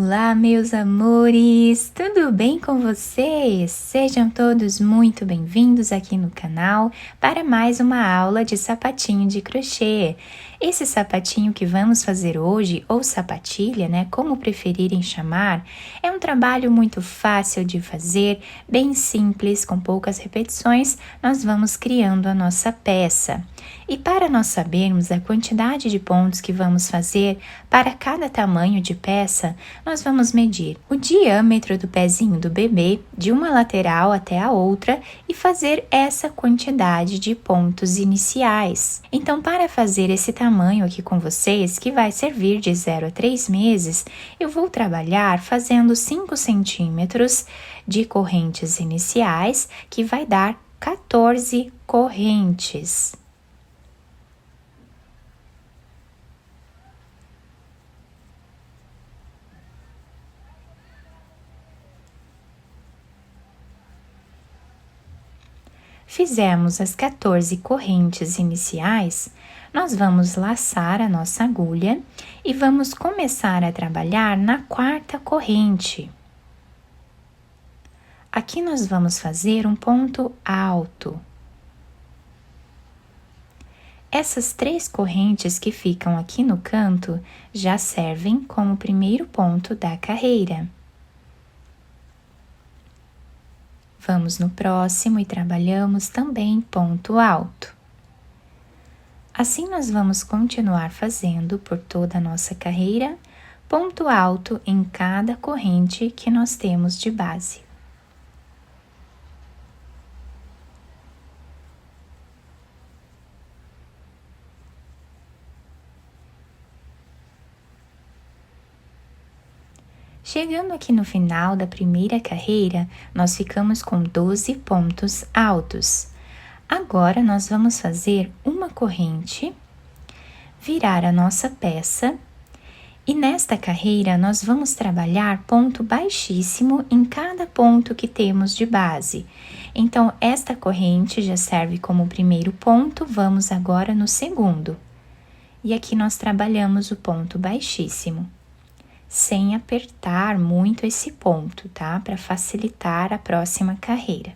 Olá, meus amores! Tudo bem com vocês? Sejam todos muito bem-vindos aqui no canal para mais uma aula de sapatinho de crochê. Esse sapatinho que vamos fazer hoje, ou sapatilha, né, como preferirem chamar, é um trabalho muito fácil de fazer, bem simples, com poucas repetições, nós vamos criando a nossa peça. E para nós sabermos a quantidade de pontos que vamos fazer para cada tamanho de peça, nós vamos medir o diâmetro do pezinho do bebê de uma lateral até a outra e fazer essa quantidade de pontos iniciais. Então, para fazer esse tamanho aqui com vocês, que vai servir de 0 a 3 meses, eu vou trabalhar fazendo 5 centímetros de correntes iniciais, que vai dar 14 correntes. Fizemos as 14 correntes iniciais, nós vamos laçar a nossa agulha e vamos começar a trabalhar na quarta corrente. Aqui nós vamos fazer um ponto alto. Essas 3 correntes que ficam aqui no canto já servem como primeiro ponto da carreira. Vamos no próximo e trabalhamos também ponto alto. Assim, nós vamos continuar fazendo por toda a nossa carreira, ponto alto em cada corrente que nós temos de base. Chegando aqui no final da primeira carreira, nós ficamos com 12 pontos altos. Agora, nós vamos fazer uma corrente, virar a nossa peça, e nesta carreira, nós vamos trabalhar ponto baixíssimo em cada ponto que temos de base. Então, esta corrente já serve como primeiro ponto, vamos agora no segundo. E aqui nós trabalhamos o ponto baixíssimo, sem apertar muito esse ponto, tá? Para facilitar a próxima carreira.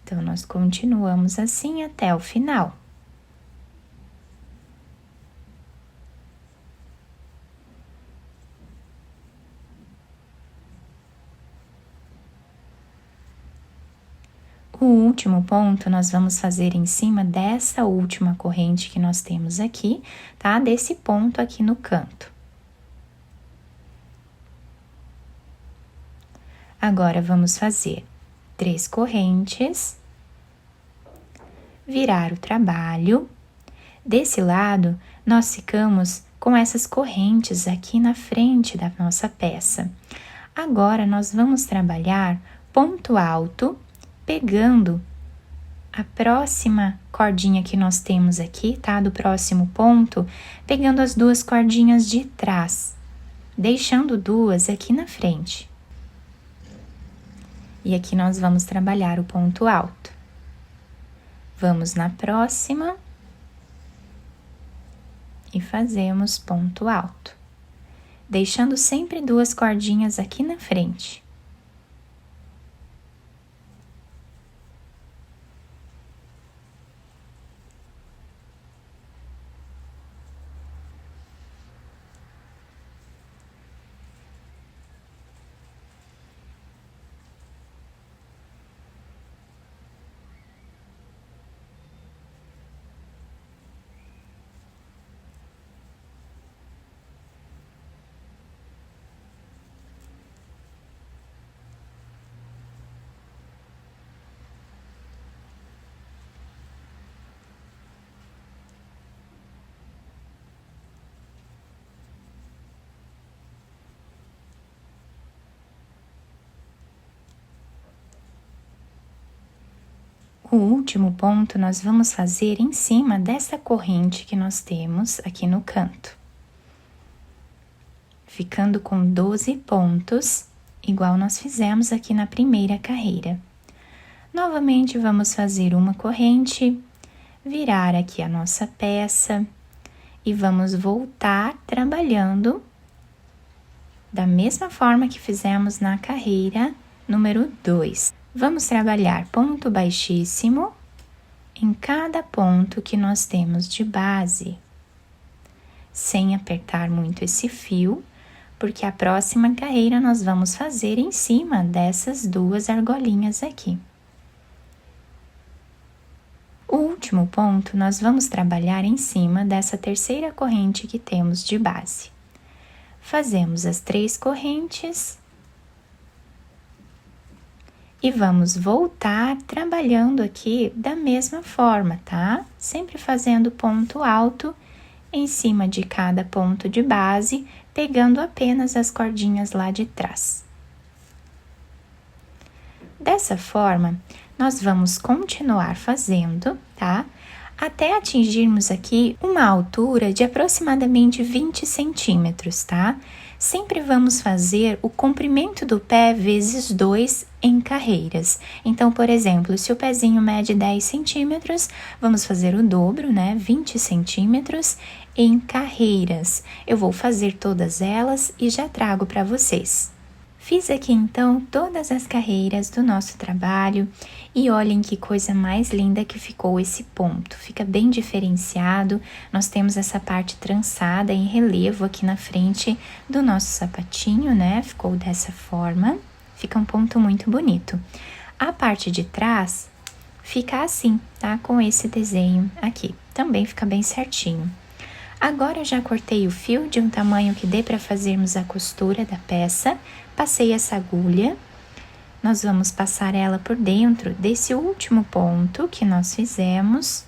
Então, nós continuamos assim até o final. O último ponto, nós vamos fazer em cima dessa última corrente que nós temos aqui, tá? Desse ponto aqui no canto. Agora, vamos fazer 3 correntes, virar o trabalho. Desse lado, nós ficamos com essas correntes aqui na frente da nossa peça. Agora, nós vamos trabalhar ponto alto, pegando a próxima cordinha que nós temos aqui, tá? Do próximo ponto, pegando as 2 cordinhas de trás, deixando 2 aqui na frente. E aqui nós vamos trabalhar o ponto alto. Vamos na próxima e fazemos ponto alto, deixando sempre 2 cordinhas aqui na frente. O último ponto nós vamos fazer em cima dessa corrente que nós temos aqui no canto, ficando com 12 pontos, igual nós fizemos aqui na primeira carreira. Novamente, vamos fazer uma corrente, virar aqui a nossa peça e vamos voltar trabalhando da mesma forma que fizemos na carreira número 2. Vamos trabalhar ponto baixíssimo em cada ponto que nós temos de base, sem apertar muito esse fio, porque a próxima carreira nós vamos fazer em cima dessas 2 argolinhas aqui. O último ponto nós vamos trabalhar em cima dessa terceira corrente que temos de base. Fazemos as 3 correntes e vamos voltar trabalhando aqui da mesma forma, tá? Sempre fazendo ponto alto em cima de cada ponto de base, pegando apenas as cordinhas lá de trás. Dessa forma, nós vamos continuar fazendo, tá? Até atingirmos aqui uma altura de aproximadamente 20 centímetros, tá? Sempre vamos fazer o comprimento do pé vezes 2 em carreiras. Então, por exemplo, se o pezinho mede 10 centímetros, vamos fazer o dobro, né? 20 centímetros em carreiras. Eu vou fazer todas elas e já trago para vocês. Fiz aqui então todas as carreiras do nosso trabalho e olhem que coisa mais linda que ficou esse ponto. Fica bem diferenciado, nós temos essa parte trançada em relevo aqui na frente do nosso sapatinho, né? Ficou dessa forma, fica um ponto muito bonito. A parte de trás fica assim, tá? Com esse desenho aqui, também fica bem certinho. Agora eu já cortei o fio de um tamanho que dê para fazermos a costura da peça, passei essa agulha, nós vamos passar ela por dentro desse último ponto que nós fizemos.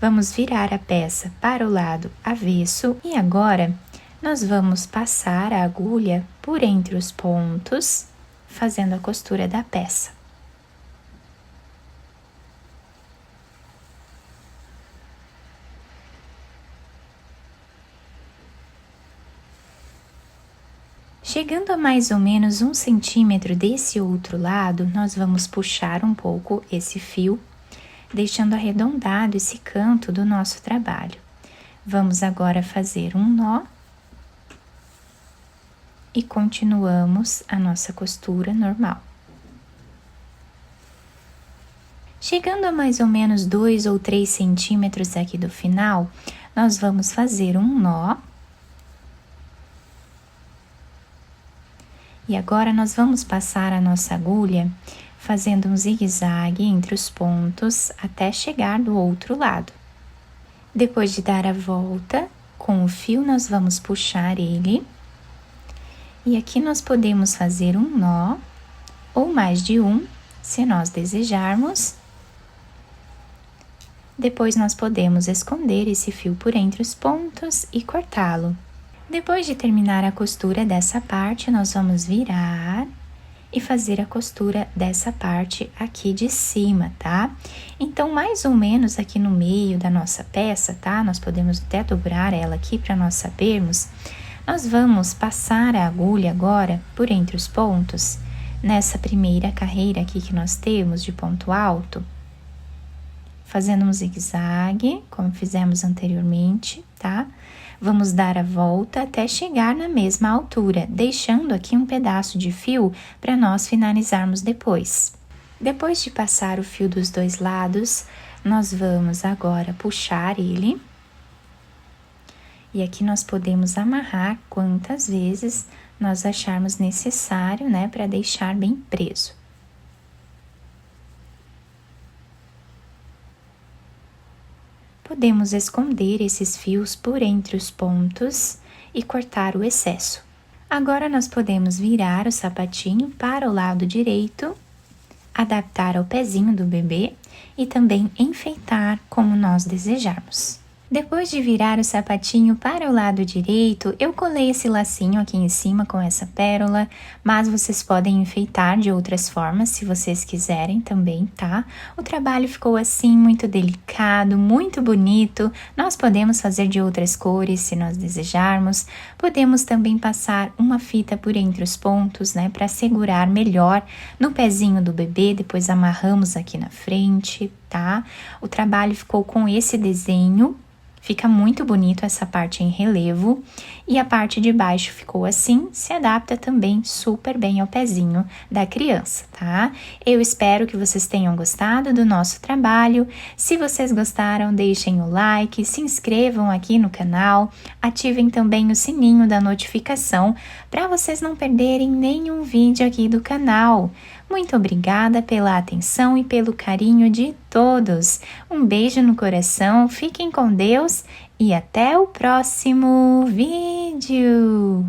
Vamos virar a peça para o lado avesso e agora nós vamos passar a agulha por entre os pontos, fazendo a costura da peça. Chegando a mais ou menos 1 centímetro desse outro lado, nós vamos puxar um pouco esse fio, deixando arredondado esse canto do nosso trabalho. Vamos agora fazer um nó e continuamos a nossa costura normal. Chegando a mais ou menos 2 ou 3 centímetros aqui do final, nós vamos fazer um nó. E agora nós vamos passar a nossa agulha fazendo um zigue-zague entre os pontos até chegar do outro lado. Depois de dar a volta, com o fio nós vamos puxar ele. E aqui nós podemos fazer um nó, ou mais de um, se nós desejarmos. Depois nós podemos esconder esse fio por entre os pontos e cortá-lo. Depois de terminar a costura dessa parte, nós vamos virar e fazer a costura dessa parte aqui de cima, tá? Então, mais ou menos aqui no meio da nossa peça, tá? Nós podemos até dobrar ela aqui para nós sabermos. Nós vamos passar a agulha agora por entre os pontos, nessa primeira carreira aqui que nós temos de ponto alto, fazendo um zigue-zague, como fizemos anteriormente, tá? Vamos dar a volta até chegar na mesma altura, deixando aqui um pedaço de fio para nós finalizarmos depois. Depois de passar o fio dos 2 lados, nós vamos agora puxar ele. E aqui nós podemos amarrar quantas vezes nós acharmos necessário, né, para deixar bem preso. Podemos esconder esses fios por entre os pontos e cortar o excesso. Agora, nós podemos virar o sapatinho para o lado direito, adaptar ao pezinho do bebê e também enfeitar como nós desejarmos. Depois de virar o sapatinho para o lado direito, eu colei esse lacinho aqui em cima com essa pérola, mas vocês podem enfeitar de outras formas, se vocês quiserem também, tá? O trabalho ficou assim, muito delicado, muito bonito. Nós podemos fazer de outras cores, se nós desejarmos. Podemos também passar uma fita por entre os pontos, né, para segurar melhor no pezinho do bebê, depois amarramos aqui na frente, tá? O trabalho ficou com esse desenho. Fica muito bonito essa parte em relevo e a parte de baixo ficou assim, se adapta também super bem ao pezinho da criança, tá? Eu espero que vocês tenham gostado do nosso trabalho. Se vocês gostaram, deixem o like, se inscrevam aqui no canal, ativem também o sininho da notificação para vocês não perderem nenhum vídeo aqui do canal. Muito obrigada pela atenção e pelo carinho de todos. Um beijo no coração, fiquem com Deus e até o próximo vídeo!